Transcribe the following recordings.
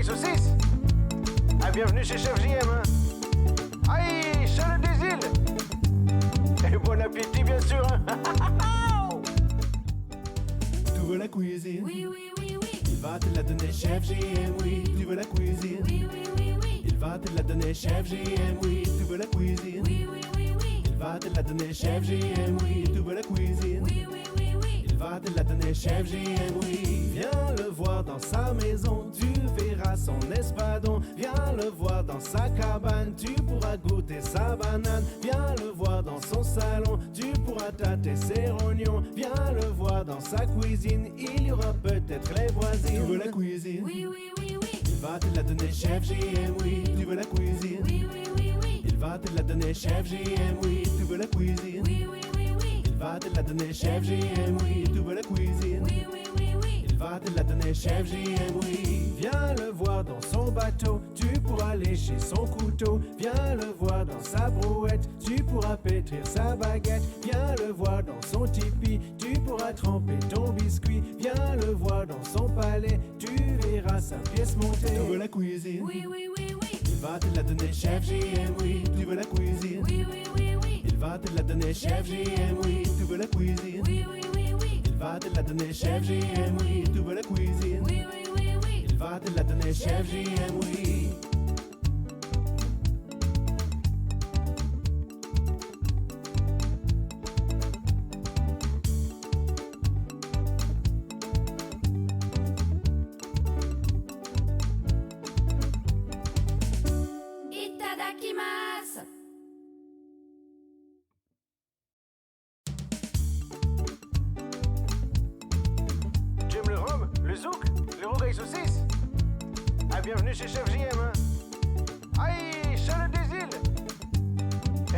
et saucisse. Ah, bienvenue chez Chef JM, hein. Aïe, Charles des îles. Et bon appétit, bien sûr, hein. Tu veux la cuisine? Oui, oui, oui, oui. Il va te la donner, Chef JM, oui. Tu veux la cuisine? Oui, oui, oui, oui. Il va te la donner, Chef JM, oui. Tu veux la cuisine? Oui, oui, oui, oui. Il va te la donner, Chef JM, oui. Tu veux la cuisine? Oui, oui, oui, oui. Il va te la donner, Chef JM, oui. Viens le voir dans sa maison, tu verras son espadon. Viens le voir dans sa cabane, tu pourras goûter sa banane. Viens le voir dans son salon, tu pourras tâter ses rognons. Viens le voir dans sa cuisine, il y aura peut-être les voisines. Tu veux la cuisine? Oui, oui, oui, oui. Il va te la donner, Chef JM, oui. Tu veux la cuisine? Oui, oui, oui, oui. Il va te la donner, Chef JM, oui. Tu veux la cuisine? Oui, oui, oui, oui. Il va te la donner, Chef JM, oui. Tu veux la cuisine? Oui, oui, oui, oui. Il va te la donner, Chef JM, oui. Viens le voir dans son bateau, tu pourras lécher son couteau. Viens le voir dans sa brouette, tu pourras pétrir sa baguette. Viens le voir dans son tipi, tu pourras tremper ton biscuit. Viens le voir dans son palais, tu verras sa pièce montée. Tu veux la cuisine? Oui, oui, oui, oui. Il va te la donner, Chef JM, oui. Tu veux la cuisine? Oui, oui, oui, oui. Il va te la donner, Chef JM, oui. Tu veux la cuisine? Oui, oui, oui, oui. Il va te la donner, Chef JM, oui. Tu veux la cuisine? Oui, oui, oui, oui. Il va te la donner, Chef JM, oui. Itadakimasu. Tu aimes le rhum, le zouk, le rougail et saucisse. Ah, bienvenue chez Chef JM, hein. Aïe, Charles des îles.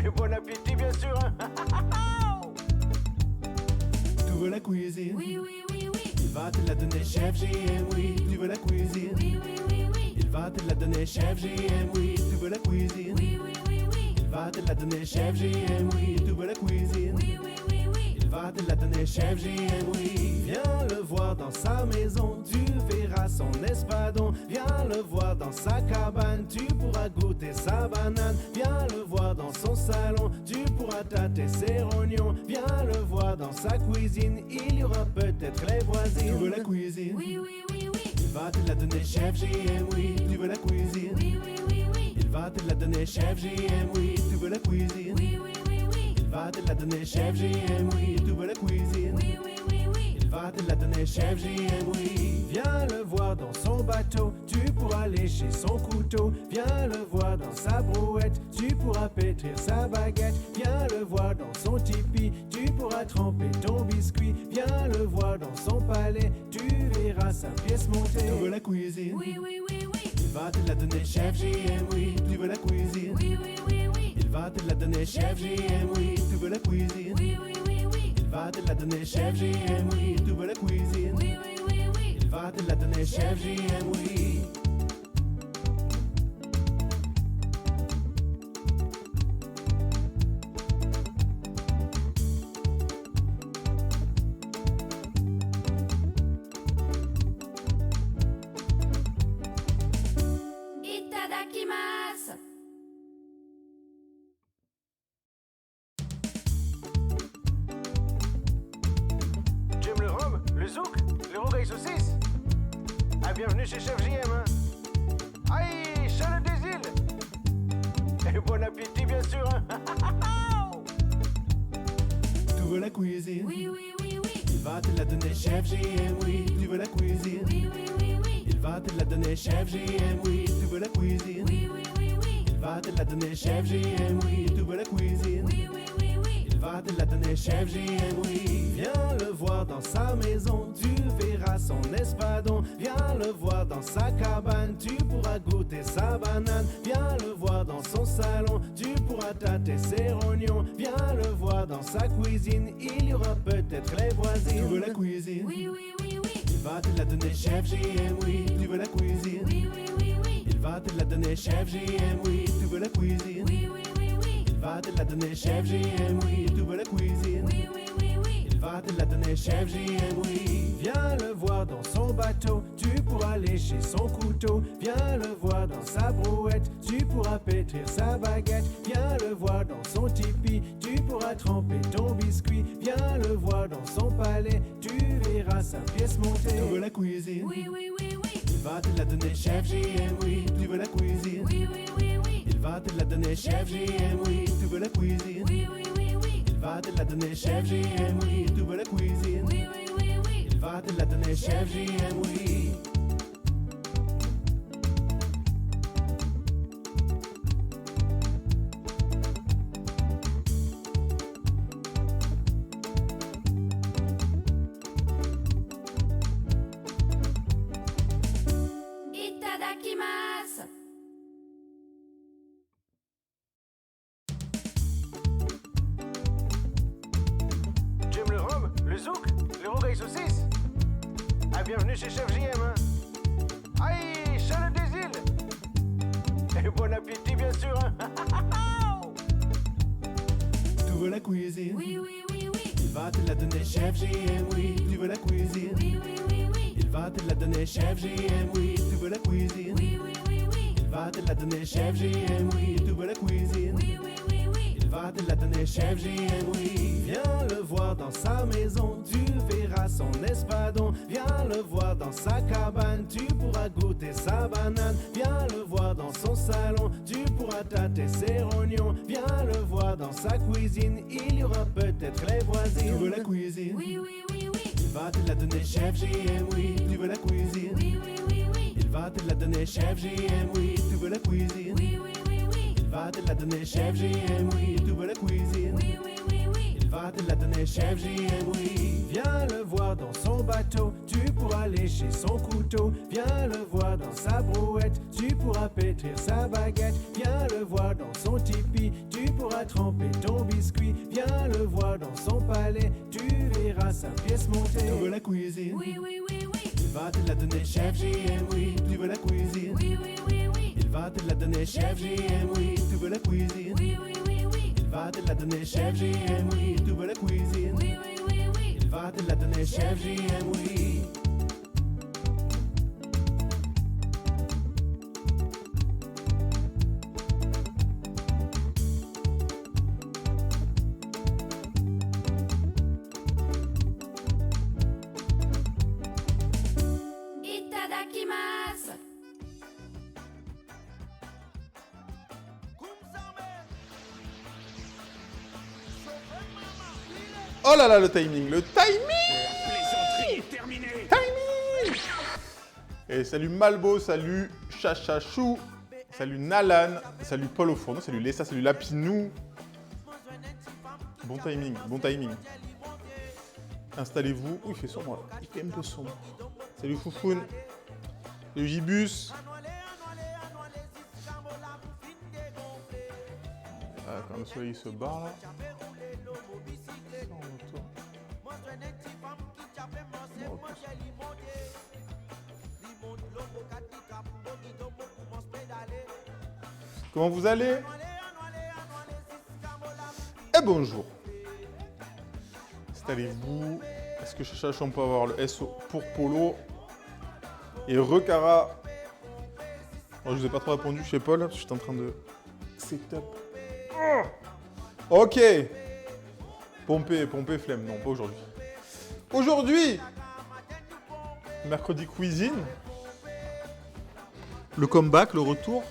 Et bon appétit, bien sûr, hein. Tu veux la cuisine? Oui, oui, oui, oui. Il va te la donner, Chef JM, oui. Tu veux la cuisine? Oui, oui, oui, oui. Il va te la donner, Chef JM, oui. Tu veux la cuisine? Oui, oui, oui, oui. Il va te la donner, Chef JM, oui. Tu veux la cuisine? Oui, oui, oui, oui. Il va te la donner, Chef JM, oui. Viens le voir dans sa maison, tu verras son espadon. Viens le voir dans sa cabane, tu pourras goûter sa banane. Viens le voir dans son salon, tu pourras tâter ses rognons. Viens le voir dans sa cuisine, il y aura peut-être les voisines. Tu veux la cuisine? Oui, oui, oui, oui. Il va te la donner, Chef JM, oui. Tu veux la cuisine? Oui, oui, oui, oui. Il va te la donner, Chef JM, oui. Tu veux la cuisine? Oui, oui, oui, oui. Il va te la donner, Chef JM, oui. Tu veux la cuisine? Oui, oui, oui, oui. Il va te la donner, Chef JM, oui. Viens le voir dans son bateau, tu pourras lécher son couteau. Viens le voir dans sa brouette, tu pourras pétrir sa baguette. Viens le voir dans son tipi, tu pourras tremper ton biscuit. Viens le voir dans son palais, tu verras sa pièce montée. Tu veux la cuisine? Oui, oui, oui, oui. Il va te la donner, Chef JM, oui. Tu veux la cuisine? Oui, oui, oui, oui. Il va te la donner, Chef JM, oui. Tu veux la cuisine? Oui, oui, oui, oui. Il va te la donner, Chef JM, oui. Tu veux la cuisine? Oui, oui, oui, oui. Il va te la donner, Chef JM, oui. Itadakimasu. Tu aimes le rhum, le zouk, le rougail et saucisse. Ah, bienvenue chez Chef JM, hein. Aïe, Charles des îles. Et bon appétit, bien sûr, hein. Tu veux la cuisine? Oui, oui, oui, oui. Il va te la donner, Chef JM, oui. Tu veux la cuisine? Oui, oui, oui, oui. Il va te la donner, Chef JM, oui. Tu veux la cuisine? Oui, oui, oui, oui. Il va te la donner, Chef JM, oui. Tu veux la cuisine? Oui, oui, oui, oui. Il va te la donner, Chef JM, oui. Viens le voir dans sa maison, tu verras son espadon. Viens le voir dans sa cabane, tu pourras goûter sa banane. Viens le voir dans son salon, tu pourras tâter ses rognons. Viens le voir dans sa cuisine, il y aura peut-être les voisines. Tu veux la cuisine? Oui, oui, oui, oui. Il va te la donner, Chef JM, oui. Tu veux la cuisine? Oui, oui, oui, oui. Il va te la donner, Chef JM, oui. Tu veux la cuisine? Oui, oui, oui, oui. Il va te la donner, Chef JM, oui. Tu veux la cuisine? Oui, oui, oui, oui. Il va te la donner, Chef JM, oui. Viens le voir dans son bateau, tu pourras lécher son couteau. Viens le voir dans sa brouette, tu pourras pétrir sa baguette. Viens le voir dans son tipi, tu pourras tremper ton biscuit. Viens le voir dans son palais, tu verras sa pièce montée. Tu veux la cuisine? Oui, oui, oui, oui. Il va te la donner, chef JM, oui. Tu veux la cuisine? Oui, oui, oui, oui. Il va te la donner, chef JM, oui. Tu veux la cuisine? Oui, oui, oui, oui. Il va te la donner, chef JM, oui. Tu veux la cuisine? Oui, oui, oui, oui. Il va te la donner, chef JM, oui. Itadakimasu. Tu aimes le rhum, le zouk, le rogaille saucisse? Ah, bienvenue chez Chef JM, hein. Aïe, Charles des îles. Et bon appétit, bien sûr, hein. Tu veux la cuisine? Oui, oui, oui, oui. Il va te la donner, chef JM, oui. Tu veux la cuisine? Oui, oui, oui, oui. Il va te la donner, chef JM, oui. Tu veux la cuisine? Oui, oui, oui, oui. Il va te la donner, chef JM, oui. Tu veux la cuisine? Oui, oui, oui, oui. Il va te la donner, chef JM, oui. Viens le voir dans sa maison, tu verras son espadon. Viens le voir dans sa cabane, tu pourras goûter sa banane. Viens le voir dans son salon, tu pourras tâter ses rognons. Viens le voir dans sa cuisine, il y aura peut-être les voisines. Tu veux la cuisine? Oui, oui, oui, oui. Il va te la donner, chef JM, oui. Tu veux la cuisine? Oui, oui, oui, oui. Il va te la donner, chef JM, oui. Tu veux la cuisine? Oui, oui, oui, oui. Il va te la donner, chef JM, oui. Tu veux la cuisine? Oui, oui, oui, oui. Il va te la donner, chef JM, oui. Viens le voir dans son bateau, tu pourras lécher son couteau. Viens le voir dans sa brouette, tu pourras pétrir sa baguette. Viens le voir dans son tipi, tu pourras tremper ton biscuit. Viens le voir dans son palais, tu verras sa pièce montée. Tu veux la cuisine? Oui, oui, oui, oui. Il va te la donner, chef JM, oui. Tu veux la cuisine? Oui, oui, oui, oui. Il va te la donner, chef JM, oui. Tu veux la cuisine? Oui, oui, oui, oui. Il va te la donner, chef JM, oui. Tu veux la cuisine? Oui, oui, oui, oui. Il va te la donner, chef JM, oui. Itadakimasu. Oh là là, le timing, le timing! Plaisanterie est terminée. Timing! Et salut Malbo, salut Chachachou, salut Nalan, salut Paul au fourneau, salut Lessa, salut Lapinou. Bon timing, bon timing. Installez-vous. Ouh, il fait sombre là. Il fait un peu sombre. Salut Foufoun. Salut Gibus. Ah, quand le soleil se barre là. Ça, on retourne. Bon, ok. Comment vous allez? Et bonjour. Installez-vous. Est-ce que Chacha on peut avoir le S pour Polo? Et Recara. Oh, je vous ai pas trop répondu chez Paul, parce que j'étais en train de setup. Ok. Pomper, flemme. Non, pas aujourd'hui. Aujourd'hui, mercredi cuisine. Le comeback, le retour.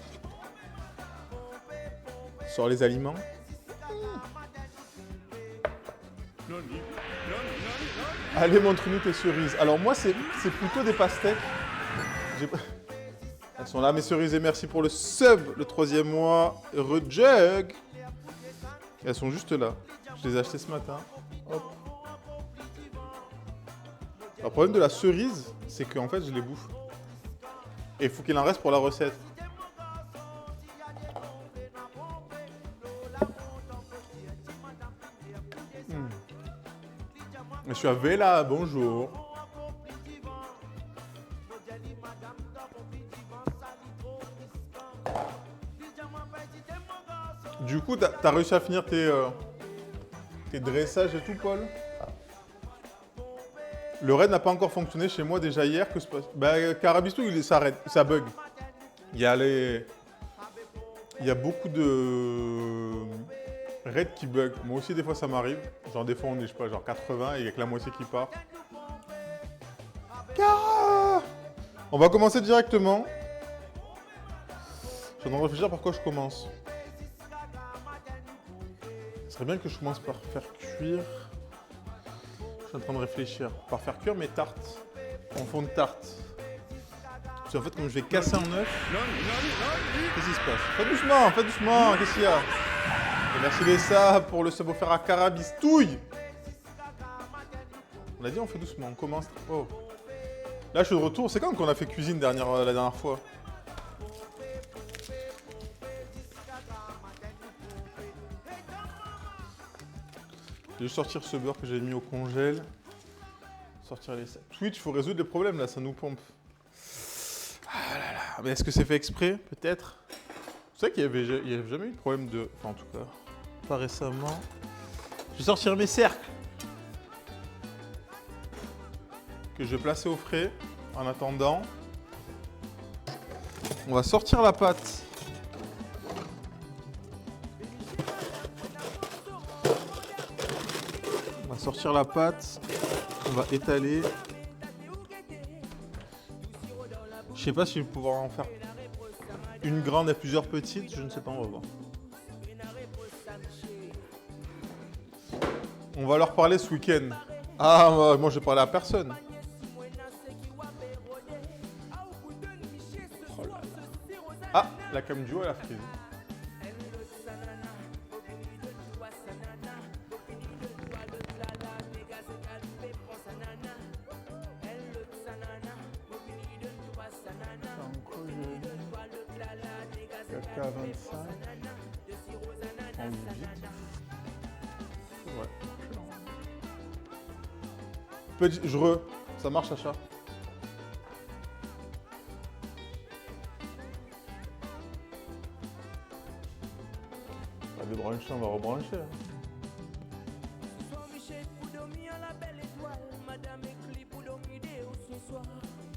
Sur les aliments. Allez, montre-nous tes cerises. Alors moi, c'est plutôt des pastèques. Elles sont là, mes cerises, et merci pour le sub, le 3e mois. Rejug. Elles sont juste là. Je les ai achetées ce matin. Hop. Le problème de la cerise, c'est qu'en fait, je les bouffe. Et il faut qu'il en reste pour la recette. Je suis à Vela, bonjour. Du coup, t'as réussi à finir tes dressages et tout, Paul? Le raid n'a pas encore fonctionné chez moi déjà hier. Que se passe? Bah, Carabistou, ça bug. Il y a beaucoup de raids qui bug. Moi aussi, des fois, ça m'arrive. Genre, des fois, on est, je sais pas, genre 80 et il n'y a que la moitié qui part. Cara! On va commencer directement. Je suis en train de réfléchir par quoi je commence. Ce serait bien que je commence par faire cuire. Je suis en train de réfléchir. Par faire cuire mes tartes. En fond de tarte. Parce qu'en fait, comme je vais casser un œuf. Qu'est-ce qui se passe? Fais doucement, qu'est-ce qu'il y a? Et merci les sabs pour le savoir-faire à Carabistouille. On a dit on fait doucement, on commence. Oh. Là je suis de retour, c'est quand qu'on a fait cuisine la dernière fois? Je vais juste sortir ce beurre que j'ai mis au congèle. Sortir les sacs. Twitch, il faut résoudre les problèmes là, ça nous pompe. Ah là là, mais est-ce que c'est fait exprès? Peut-être. Vous savez qu'il n'y avait jamais eu de problème de... Enfin en tout cas, pas récemment. Je vais sortir mes cercles. Que je vais placer au frais. En attendant, on va sortir la pâte. On va sortir la pâte. On va étaler. Je sais pas si je vais pouvoir en faire une grande et plusieurs petites. Je ne sais pas, on va voir. On va leur parler ce week-end. Ah, moi je vais parler à personne. Oh là là. Ah, la cam duo elle a frisé. Ça marche, Sacha? On va débrancher, on va rebrancher.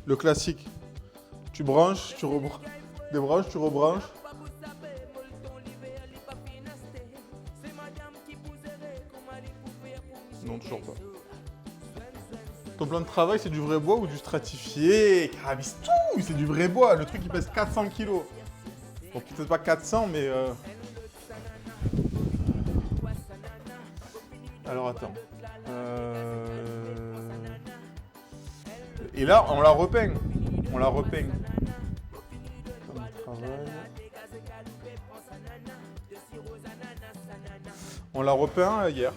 Le classique. Tu branches, tu rebranches. Débranches, tu rebranches. Non, toujours pas. Ton plan de travail, c'est du vrai bois ou du stratifié? Carabistou, c'est du vrai bois. Le truc, il pèse 400 kilos. Bon, peut-être pas 400, mais... Alors, attends. Et là, on la repeint. On la repeint. Plan de travail. On l'a repeint hier.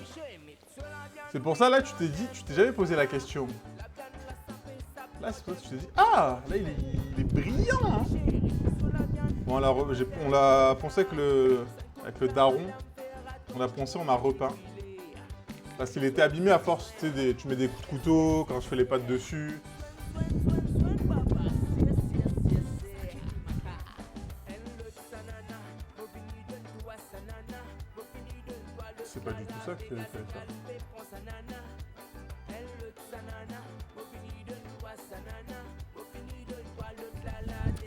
C'est pour ça, là, tu t'es jamais posé la question. Là, c'est pour ça que tu t'es dit, ah, là, il est brillant. Hein. Bon, on l'a poncé avec le daron. On l'a poncé, on a repeint. Parce qu'il était abîmé à force, tu sais, tu mets des coups de couteau quand je fais les pâtes dessus. C'est pas du tout ça que tu fallait faire.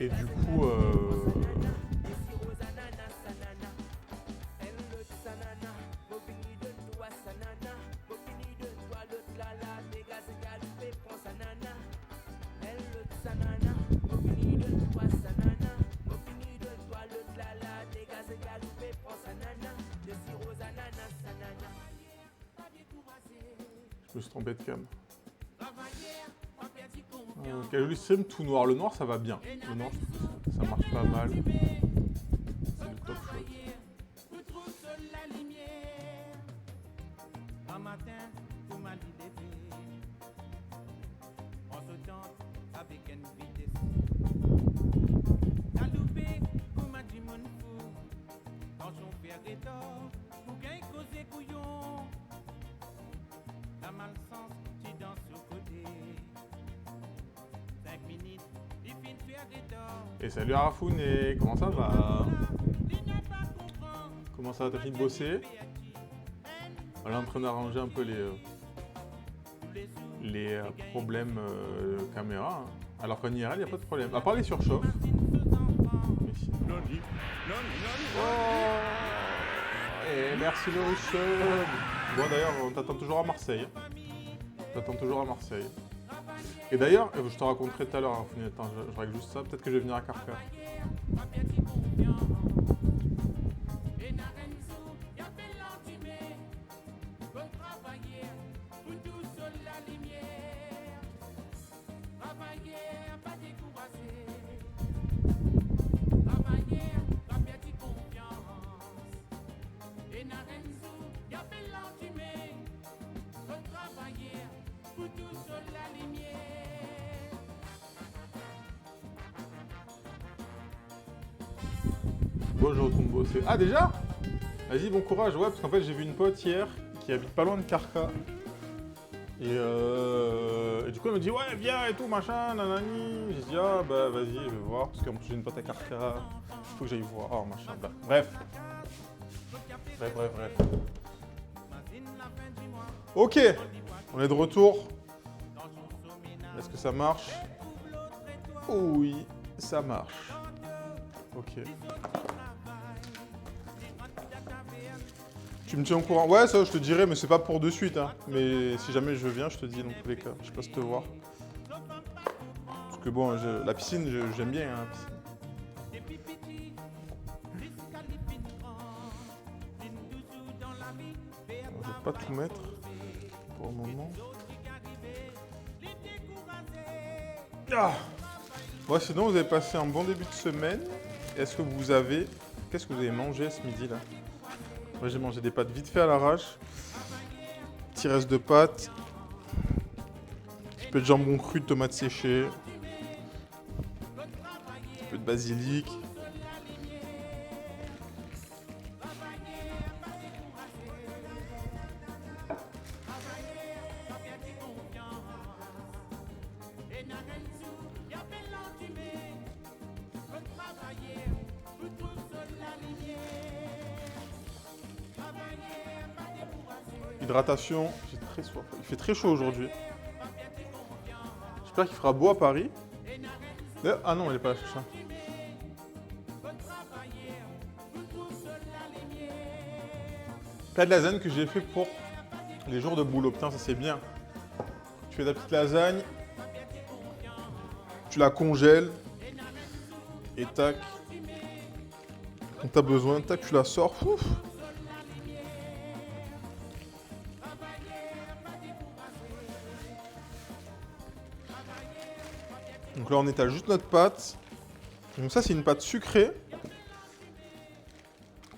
Et du coup, je me suis trompé de cam. Quel joli stream tout noir. Le noir, ça va bien. Le noir, ça marche pas mal. C'est le top shot. Et salut Arafouné, comment ça va? Comment ça va, t'as fini de bosser? On est en train d'arranger un peu les... les problèmes caméra. Hein. Alors qu'en IRL, il n'y a pas de problème. À part les surchauffes. Mais sinon... Oh, et merci le Russell. Bon d'ailleurs, on t'attend toujours à Marseille. Et d'ailleurs, je te raconterai tout à l'heure, hein, attends, je règle juste ça, peut-être que je vais venir à Carca. Bon, je retourne bosser. Ah, déjà? Vas-y, bon courage. Ouais, parce qu'en fait, j'ai vu une pote hier qui habite pas loin de Carca. Et du coup, elle me dit, ouais, viens et tout, machin, nanani. J'ai dit, ah, bah, vas-y, je vais voir. Parce qu'en plus, j'ai une pote à Carca. Il faut que j'aille voir, machin. Bah, bref. Ok, on est de retour. Est-ce que ça marche? Oui, ça marche. Ok. Tu me tiens au courant? Ouais, ça je te dirai, mais c'est pas pour de suite. Hein. Mais si jamais je viens, je te dis dans tous les cas. Je passe te voir. Parce que bon, la piscine, j'aime bien. Hein, la piscine. Je vais pas tout mettre pour le moment. Ah ouais, sinon vous avez passé un bon début de semaine. Est-ce que vous avez... Qu'est-ce que vous avez mangé ce midi là? Moi j'ai mangé des pâtes vite fait à l'arrache. Petit reste de pâtes. Un petit peu de jambon cru, de tomates séchées. Un petit peu de basilic. Hydratation, j'ai très soif. Il fait très chaud aujourd'hui. J'espère qu'il fera beau à Paris. Ah non, elle n'est pas là, Chacha. Plat de lasagne que j'ai fait pour les jours de boulot. Putain, ça c'est bien. Tu fais ta petite lasagne. Tu la congèles. Et tac. Quand t'as besoin, tac, tu la sors. Ouf. Donc là, on étale juste notre pâte. Donc ça, c'est une pâte sucrée.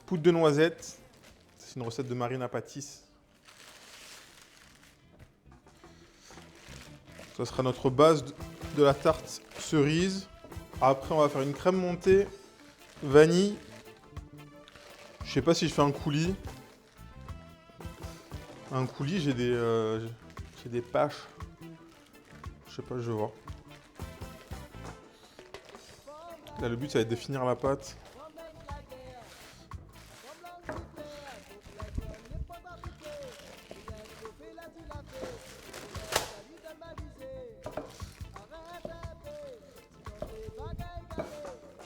Poudre de noisette. C'est une recette de Marina Patis. Ça sera notre base de la tarte cerise. Après, on va faire une crème montée, vanille. Je sais pas si je fais un coulis. Un coulis, j'ai des pâches. Je sais pas, je vais voir. Là, le but, ça va être de finir la pâte.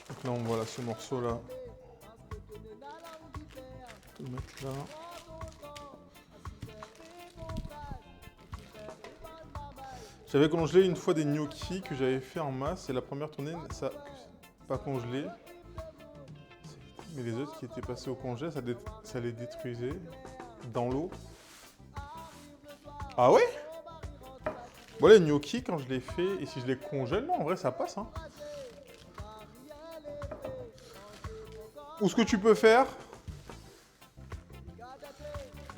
Donc là, on voit là, ce morceau-là. On va le mettre là. J'avais congelé une fois des gnocchis que j'avais fait en masse. Et la première tournée, ça... pas congelé, mais les autres qui étaient passés au congé, ça les détruisait dans l'eau. Ah ouais? Bon, les gnocchis, quand je les fais, et si je les congèle, non, en vrai, ça passe. Hein. Ou ce que tu peux faire,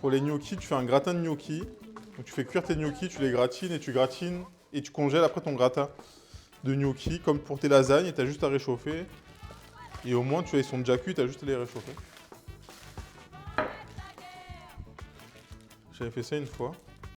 pour les gnocchis, tu fais un gratin de gnocchis. Donc tu fais cuire tes gnocchis, tu les gratines et tu congèles après ton gratin de gnocchi, comme pour tes lasagnes, et tu as juste à réchauffer. Et au moins, tu vois, ils sont déjà cuits, tu as juste à les réchauffer. J'avais fait ça une fois.